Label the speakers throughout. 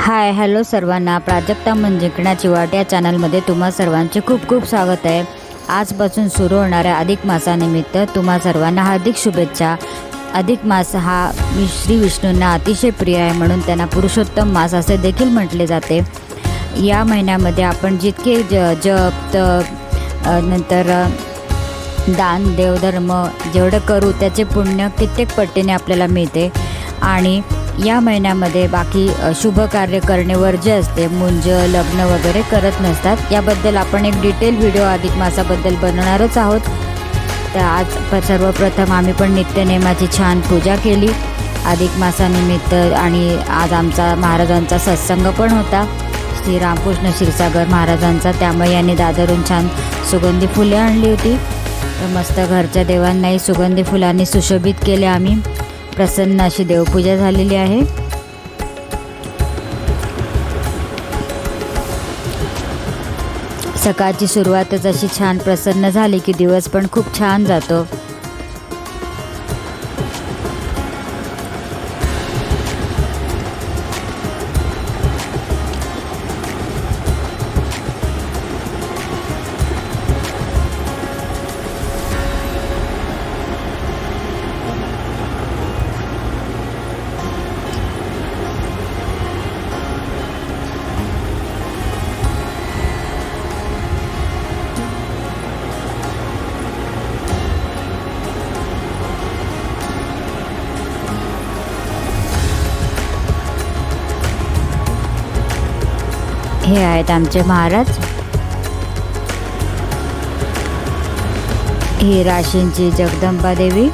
Speaker 1: Hi hello सर्वांना, प्राजक्ता मन जिंकण्याची वाट या चॅनलमध्ये तुम्हा सर्वांचे खूप खूप स्वागत आहे। आजपासून सुरू होणाऱ्या अधिक मासानिमित्त तुम्हा सर्वांना हार्दिक शुभेच्छा। अधिक मास हा श्री विष्णूंना अतिशय प्रिय आहे, म्हणून त्यांना पुरुषोत्तम मास असे देखील म्हटले जाते। या महिन्यामध्ये आपण जितके जप तप नंतर दान देवधर्म जेवढं करू त्याचे पुण्य कित्येक पटीने आपल्याला मिळते। आणि या महिन्यामध्ये बाकी शुभ कार्य करणे वर्ज्य असते, मुंज लग्न वगैरे करत नसतात। याबद्दल आपण एक डिटेल व्हिडिओ अधिक मासाबद्दल बनवणारच आहोत। तर आज सर्वप्रथम आम्ही पण नित्यनेमाची छान पूजा केली अधिक मासानिमित्त। आणि आज आमचा महाराजांचा सत्संग पण होता, श्री रामकृष्ण क्षीरसागर महाराजांचा। त्यामुळे यांनी दादरून छान सुगंधी फुले आणली होती, तर मस्त घरच्या देवांनाही सुगंधी फुलांनी सुशोभित केले आम्ही। प्रसन्न अशी देवपूजा झालेली आहे। सकाळची सुरुवातच अशी छान प्रसन्न झाली की दिवस पण खूप छान जातो। हे आहेत आमचे महाराज। ही राशींची जगदंबा देवी।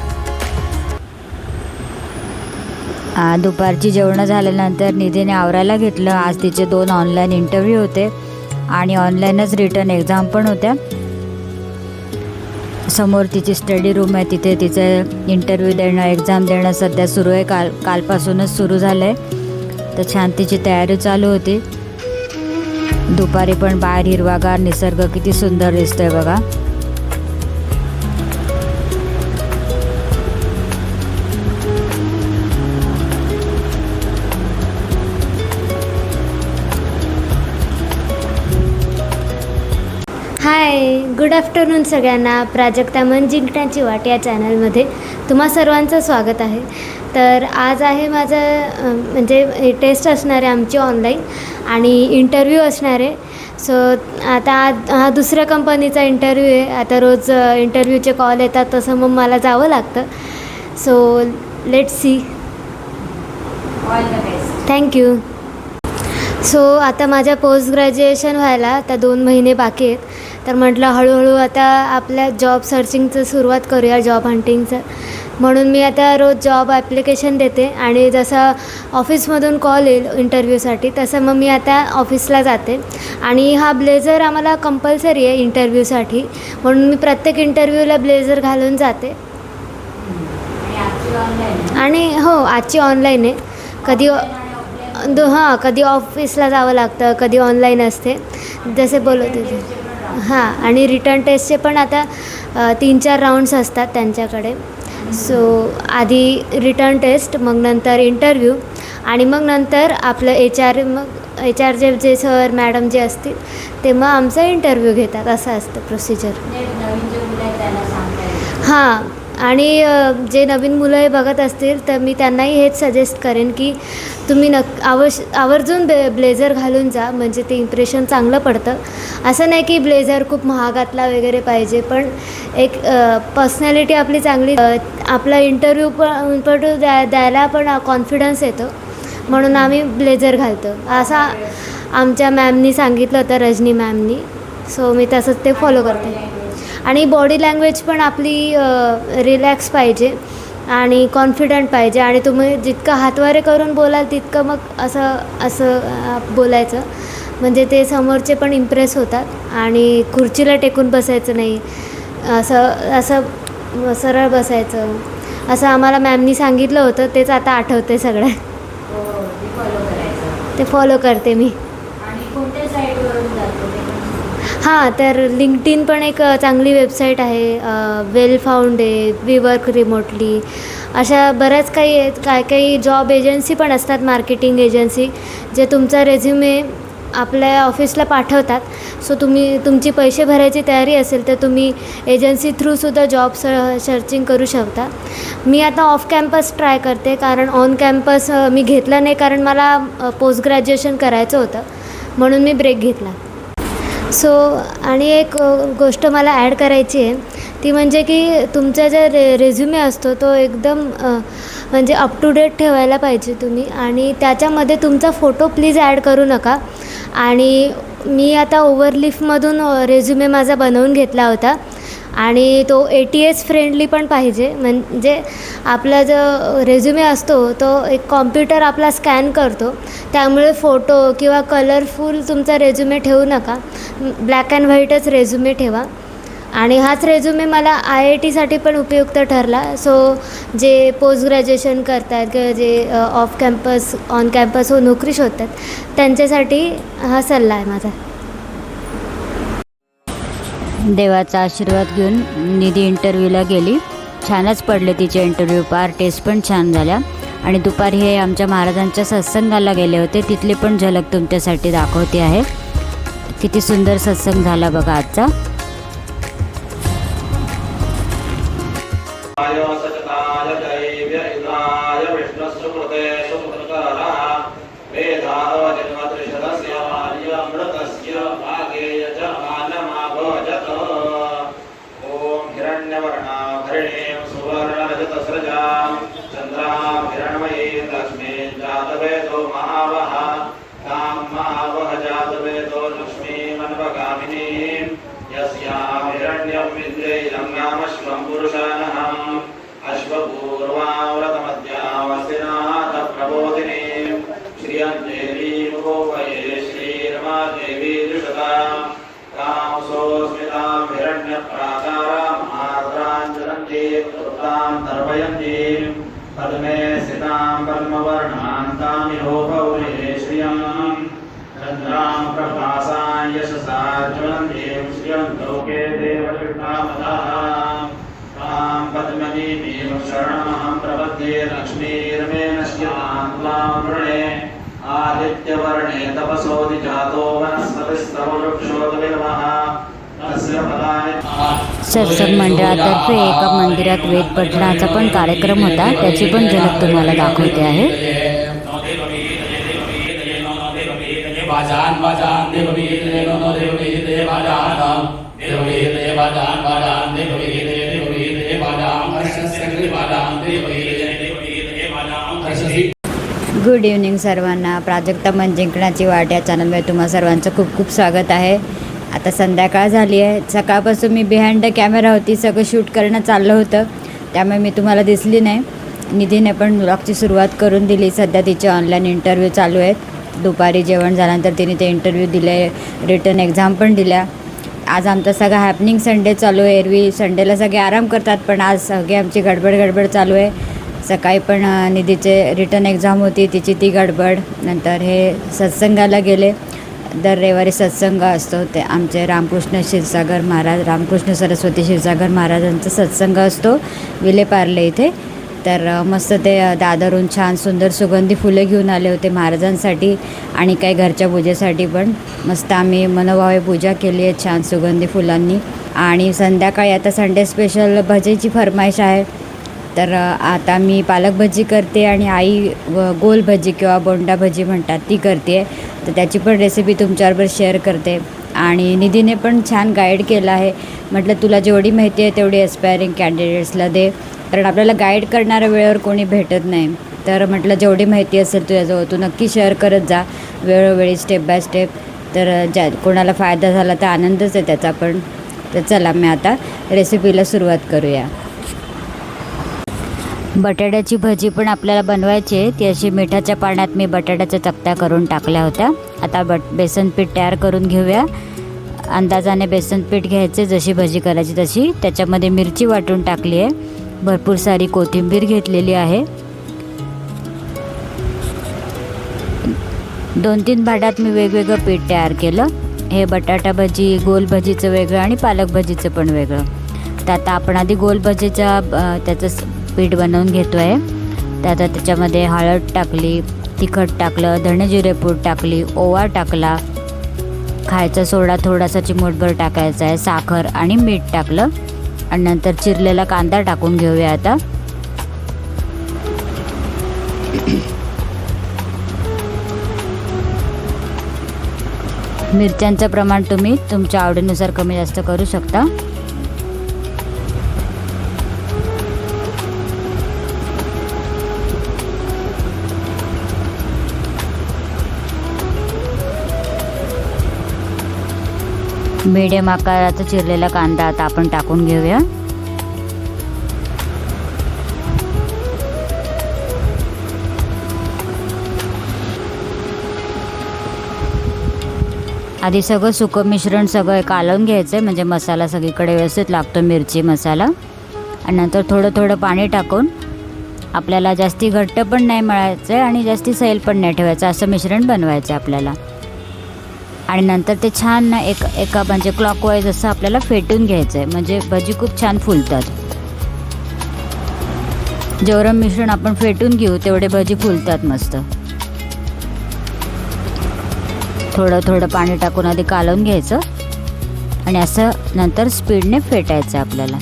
Speaker 1: दुपारची जेवण झाल्यानंतर निधीने आवरायला घेतलं। आज तिचे 2 ऑनलाईन इंटरव्ह्यू होते आणि ऑनलाईनच रिटर्न एक्झाम पण होत्या। समोर तिची स्टडी रूम आहे, तिथे तिचे इंटरव्ह्यू देणं एक्झाम देणं सध्या सुरू आहे। कालपासूनच सुरू झालं आहे, तर छान तिची तयारी चालू होती। दुपारी पण बाहेर हिरवागार निसर्ग किती सुंदर दिसतोय बघा।
Speaker 2: हाय, गुड आफ्टरनून सगळ्यांना। प्राजक्ता मन जिंकण्याची वाट या चॅनलमध्ये तुम्हा सर्वांचं स्वागत आहे। तर आज आहे माझं म्हणजे टेस्ट असणार आहे आमची ऑनलाईन आणि इंटरव्ह्यू असणार आहे। सो आता हा दुसऱ्या कंपनीचा इंटरव्ह्यू आहे। आता रोज इंटरव्ह्यूचे कॉल येतात, तसं मग मला जावं लागतं। So let's see.
Speaker 1: All the best.
Speaker 2: Thank you. So आता माझ्या पोस्ट ग्रॅज्युएशन व्हायला आता 2 महिने बाकी आहेत, तर म्हटलं हळूहळू आता आपल्या जॉब सर्चिंगचं सुरुवात करूया, जॉब हंटिंगचं। म्हणून मी आता रोज जॉब ॲप्लिकेशन देते आणि जसं ऑफिसमधून कॉल येईल इंटरव्ह्यूसाठी तसं मग मी आता ऑफिसला जाते। आणि हा ब्लेझर आम्हाला कंपल्सरी आहे इंटरव्ह्यूसाठी, म्हणून मी प्रत्येक इंटरव्ह्यूला ब्लेझर घालून जाते। आणि हो, आजची ऑनलाईन आहे। कधी ऑफिसला जावं लागतं, कधी ऑनलाईन असते, जसे बोलत होते। हां, आणि रिटर्न टेस्टचे पण आता 3-4 राऊंड्स असतात त्यांच्याकडे। सो आधी रिटर्न टेस्ट, मग नंतर इंटरव्ह्यू, आणि मग नंतर आपलं एच आर जे सर मॅडम जे असतील ते मग आमचा इंटरव्ह्यू घेतात, असं असतं प्रोसिजर। हां, आणि जे नवीन मुलं हे बघत असतील तर मी त्यांनाही हेच सजेस्ट करेन की तुम्ही आवर्जून ब्लेझर घालून जा, म्हणजे ते इम्प्रेशन चांगलं पडतं। असं नाही की ब्लेझर खूप महागातला वगैरे पाहिजे, पण एक पर्सनॅलिटी आपली चांगली, आपला इंटरव्ह्यू पण द्यायला पण कॉन्फिडन्स येतो, म्हणून आम्ही ब्लेझर घालतो। असा आमच्या मॅमनी सांगितलं होतं, रजनी मॅमनी। सो मी तसंच ते फॉलो करते। आणि बॉडी लँग्वेज पण आपली रिलॅक्स पाहिजे आणि कॉन्फिडंट पाहिजे, आणि तुम्ही जितकं हातवारे करून बोलाल तितकं मग असं बोलायचं, म्हणजे ते समोरचे पण इम्प्रेस होतात। आणि खुर्चीला टेकून बसायचं नाही, असं सरळ बसायचं, असं आम्हाला मॅमनी सांगितलं होतं। तेच आता आठवते सगळं, ते फॉलो करते मी।
Speaker 1: आणि कोणत्या साईटवरून जातो?
Speaker 2: हां, तर लिंक्डइन पण एक चांगली वेबसाईट आहे, वेल फाउंड आहे, वी वर्क रिमोटली, अशा बऱ्याच काही आहेत. काही जॉब एजन्सी पण असतात, मार्केटिंग एजन्सी, जे तुमचा रेझ्युमे आपल्या ऑफिसला पाठवतात. सो तुमची पैसे भरायची तयारी असेल तर तुम्ही एजन्सी थ्रूसुद्धा जॉब सर्चिंग करू शकता. मी आता ऑफ कॅम्पस ट्राय करते, कारण ऑन कॅम्पस मी घेतला नाही, कारण मला पोस्ट ग्रॅज्युएशन करायचं होतं, म्हणून मी ब्रेक घेतला. सो आणि एक गोष्ट मला ॲड करायची आहे, ती म्हणजे की तुमचा जो रेझ्युमे असतो तो एकदम म्हणजे अप टू डेट ठेवायला पाहिजे तुम्ही, आणि त्याच्यामध्ये तुमचा फोटो प्लीज ॲड करू नका. आणि मी आता ओव्हरलीफमधून रेझ्युमे माझा बनवून घेतला होता, आणि तो ATS फ्रेंडली पण पाहिजे. म्हणजे आपला जो रेझ्युमे असतो तो एक कॉम्प्युटर आपला स्कॅन करतो, त्यामुळे फोटो किंवा कलरफुल तुमचा रेझ्युमे ठेवू नका. ब्लॅक अँड व्हाईटच रेझ्युमे ठेवा. आणि हाच रेझ्युमे मला IITसाठी पण उपयुक्त ठरला. सो जे पोस्ट ग्रॅज्युएशन करतात किंवा जे ऑफ कॅम्पस ऑन कॅम्पस नोकरी शोधतात त्यांच्यासाठी हा सल्ला आहे माझा.
Speaker 1: देवाचा आशीर्वाद घेऊन निधी इंटरव्ह्यूला गेली. छानच पडले तिचे इंटरव्ह्यू पार. टेस्ट पण छान झाल्या. आणि दुपारी हे आमच्या महाराजांच्या सत्संगाला गेले होते, तिथली पण झलक तुमच्यासाठी दाखवते आहे. किती सुंदर सत्संग झाला बघा आजचा.
Speaker 3: पद्मे सितां पद्मवर्णान्तामिहोपौरे श्रियं चन्द्रां प्रभासां यशसा ज्वलन्तीं श्रियं लोके देवकृष्णामतः तां पद्मनीमीं शरणमहं प्रपद्ये. लक्ष्मीर्मे नश्यतां त्वां वृणे आदित्यवर्णे तपसोऽधिजातो वनस्पतिस्तव वृक्षोदविर्मः.
Speaker 1: सत्संग मंडळातर्फे एका मंदिरात वेद पठणाचा पण कार्यक्रम होता, त्याची पण झलक तुम्हाला दाखवते आहे. गुड इव्हनिंग सर्वांना. प्राजक्ता मन जिंकण्याची वाट या चॅनलमध्ये तुम्हा सर्वांचं खूप खूप स्वागत आहे. आता संध्याकाळ झाली आहे. सकाळपासून मी बिहाइंड द कॅमेरा होती, सगळं शूट करणं चाललं होतं, त्यामुळे मी तुम्हाला दिसली नाही. निधीने पण व्लॉगची सुरुवात करून दिली. सध्या तिचे ऑनलाईन इंटरव्ह्यू चालू आहेत. दुपारी जेवण झाल्यानंतर तिने ते इंटरव्ह्यू दिले, रिटर्न एक्झाम पण दिल्या. आज आमचा सगळा हॅपनिंग संडे चालू आहे. एरवी संडेला सगळे आराम करतात, पण आज सगळी आमची गडबड चालू आहे. सकाळी पण निधीचे रिटर्न एक्झाम होती, तिची ती गडबड. नंतर हे सत्संगाला गेले. दर रविवारी सत्संग असतो, ते आमचे रामकृष्ण क्षीरसागर महाराज, रामकृष्ण सरस्वती क्षीरसागर महाराजांचा सत्संग असतो विलेपार्ले इथे. तर मस्त ते दादरून छान सुंदर सुगंधी फुले घेऊन आले होते महाराजांसाठी आणि काही घरच्या पूजेसाठी पण. मस्त आम्ही मनोभावे पूजा केली आहे छान सुगंधी फुलांनी. आणि संध्याकाळी आता संडे स्पेशल भजीची फरमाईश आहे. तर आता मी पालक भजी करते आणि आई गोल भजी किंवा बोंडा भजी म्हणतात ती करते. तर त्याची पण रेसिपी तुमच्याबरोबर शेअर करते. आणि निधीने पण छान गाईड केलं आहे. म्हटलं तुला जेवढी माहिती आहे तेवढी एस्पायरिंग कॅन्डिडेट्सला दे, कारण आपल्याला गाईड करणाऱ्या वेळेवर कोणी भेटत नाही. तर म्हटलं जेवढी माहिती असेल तुझ्याजवळ तू नक्की शेअर करत जा वेळोवेळी, स्टेप बाय स्टेप. तर कोणाला फायदा झाला तर आनंदच आहे त्याचा पण. तर चला मी आता रेसिपीला सुरुवात करूया. बटाट्याची भजी पण आपल्याला बनवायची आहे. ती अशी मिठाच्या पाण्यात मी बटाट्याच्या चकत्या करून टाकल्या होत्या. आता बेसन पीठ तयार करून घेऊया. अंदाजाने बेसन पीठ घ्यायचे, जशी भजी करायची तशी. त्याच्यामध्ये मिरची वाटून टाकली आहे, भरपूर सारी कोथिंबीर घेतलेली आहे. 2-3 भांड्यात मी वेगवेगळं पीठ तयार केलं. हे बटाटा भजी, गोल भजीचं वेगळं आणि पालक भजीचं पण वेगळं. तर आता आपण आधी गोल भजीच्या त्याचं पीठ बनवून घेतो आहे. तर आता त्याच्यामध्ये हळद टाकली, तिखट टाकलं, धणे जिरे पूड टाकली, ओवा टाकला, खायचा सोडा थोडासा चिमूटभर टाकायचा आहे, साखर आणि मीठ टाकलं आणि नंतर चिरलेला कांदा टाकून घेऊया. आता मिरच्यांचं प्रमाण तुम्ही तुमच्या आवडीनुसार कमी जास्त करू शकता. मीडियम आकाराचा चिरलेला कांदा आता आपण टाकून घेऊया. आधी सगळं सुकं मिश्रण सगळं कालवून घ्यायचं आहे, म्हणजे मसाला सगळीकडे व्यवस्थित लागतो, मिरची मसाला. आणि नंतर थोडं थोडं पाणी टाकून आपल्याला जास्ती घट्ट पण नाही मळायचं आहे आणि जास्ती सैल पण नाही ठेवायचं, असं मिश्रण बनवायचं आहे आपल्याला. आणि नंतर ते छान ना एका म्हणजे क्लॉकवाईज असं आपल्याला फेटून घ्यायचं आहे, म्हणजे भजी खूप छान फुलतात. जेवढं मिश्रण आपण फेटून घेऊ तेवढे भजी फुलतात मस्त. थोडं थोडं पाणी टाकून आधी कालवून घ्यायचं आणि असं नंतर स्पीडने फेटायचं आपल्याला.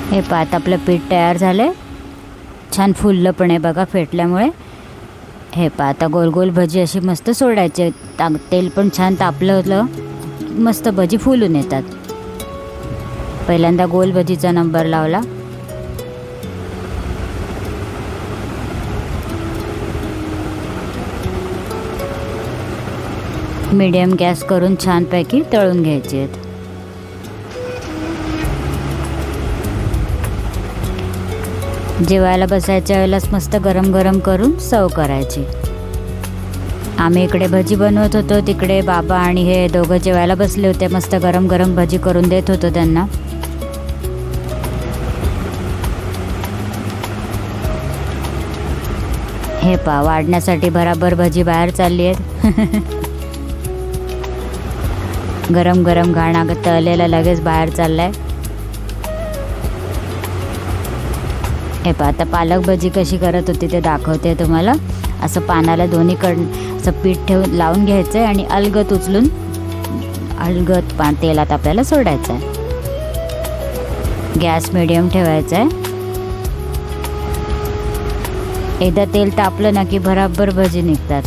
Speaker 1: हे पात आपलं पीठ तयार झालं आहे, छान फुललं पण आहे बघा फेटल्यामुळे. हे पहा आता गोल गोल भजी अशी मस्त सोडायचे, तेल पण छान तापलं होतं, मस्त भजी फुलून येतात. पहिल्यांदा गोल भजीचा नंबर लावला. मीडियम गॅस करून छानपैकी तळून घ्यायचे आहेत. जेवायला बसायच्या वेळेलाच मस्त गरम गरम करून सर्व करायची. आम्ही इकडे भजी बनवत होतो, तिकडे बाबा आणि हे दोघं जेवायला बसले होते, मस्त गरम गरम भजी करून देत होतो त्यांना. हे पहा वाढण्यासाठी बराबर भजी बाहेर चालली आहेत. गरम गरम घाणा तळलेला लगेच बाहेर चाललाय. हे पहा आता पालक भजी कशी करत होती ते दाखवते तुम्हाला. असं पानाला दोन्हीकडं असं पीठ ठेवून लावून घ्यायचं आहे आणि अलगद उचलून अलगद तेलात आपल्याला सोडायचं आहे. गॅस मिडियम ठेवायचा आहे. एकदा तेल तापलं ना की बराबर भजी निघतात.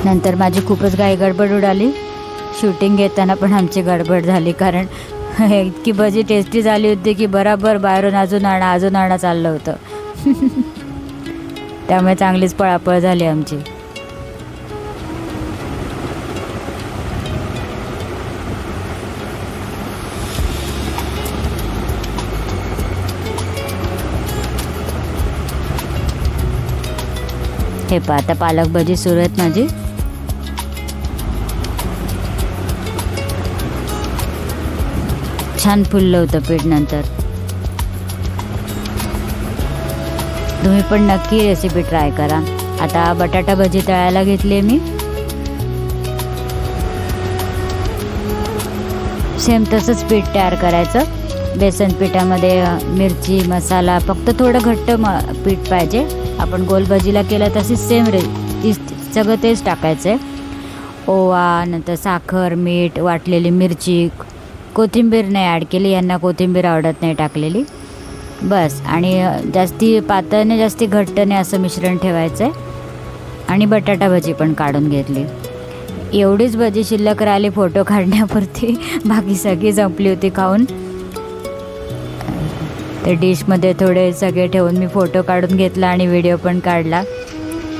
Speaker 1: नंतर माझी खूपच घाई गडबड उडाली, शूटिंग घेताना पण आमची गडबड झाली, कारण इतकी भजी टेस्टी झाली होती की बराबर बाहेरून अजून आणा चाललं होतं. त्यामुळे चांगलीच पळापळ झाली आमची. हे पहा आता पालक भजी सुरू आहेत माझी. छान फुललं होतं पीठ. नंतर तुम्ही पण नक्की रेसिपी ट्राय करा. आता बटाटा भजी तळायला घेतली मी. सेम तसंच पीठ तयार करायचं. बेसन पिठामध्ये मिरची मसाला, फक्त थोडं घट्ट पीठ पाहिजे. आपण गोल भजीला केलं तशीच सेम सगळं तेच टाकायचं आहे. ओवा, नंतर साखर, मीठ, वाटलेली मिरची, कोथिंबीर नाही ॲड केली, यांना कोथिंबीर आवडत नाही टाकलेली, बस. आणि जास्ती पातळने जास्ती घट्टने असं मिश्रण ठेवायचं आहे. आणि बटाटा भजी पण काढून घेतली. एवढीच भजी शिल्लक राहिली फोटो काढण्यापुरती, बाकी सगळी संपली होती खाऊन. ते डिशमध्ये थोडे सगळे ठेवून मी फोटो काढून घेतला आणि व्हिडिओ पण काढला.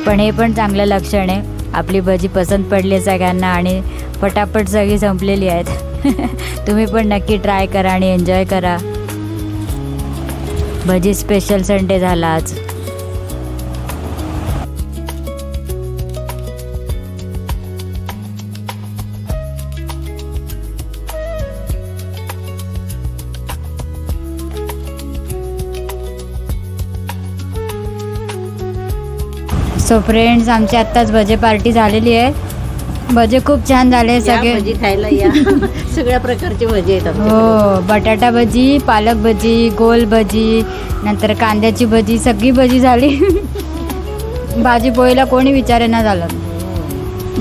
Speaker 1: पण हे पण चांगलं लक्षण आहे, आपली भजी पसंत पडली सगळ्यांना आणि पटापट सगळी संपलेली आहेत. तुम्ही पण नक्की ट्राय करा आणि एन्जॉय करा. भजी स्पेशल संडे झाला आज. सो फ्रेंड्स, आमची आत्ताच भजे पार्टी झालेली आहे. भजे खूप छान झाले सगळे.
Speaker 4: भजी खायला या. सगळ्या प्रकारचे भजी आहेत आमच्याकडे.
Speaker 1: हो, बटाटा भजी, पालक भजी, गोल भजी, नंतर कांद्याची भजी, सगळी भजी झाली. भाजी पोळीला कोणी विचारेना झालं.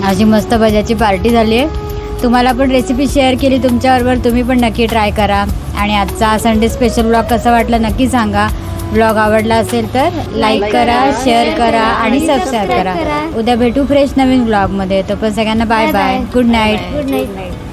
Speaker 1: अशी मस्त भज्याची पार्टी झाली आहे. तुम्हाला पण रेसिपी शेअर केली तुमच्याबरोबर, तुम्ही पण नक्की ट्राय करा. आणि आजचा संडे स्पेशल ब्लॉग कसा वाटला नक्की सांगा. ब्लॉग आवडला असेल तर लाईक करा, शेअर करा आणि सबस्क्राईब करा. उद्या भेटू फ्रेश नवीन ब्लॉगमध्ये. तो पण सगळ्यांना bye bye, good night.
Speaker 2: Good night.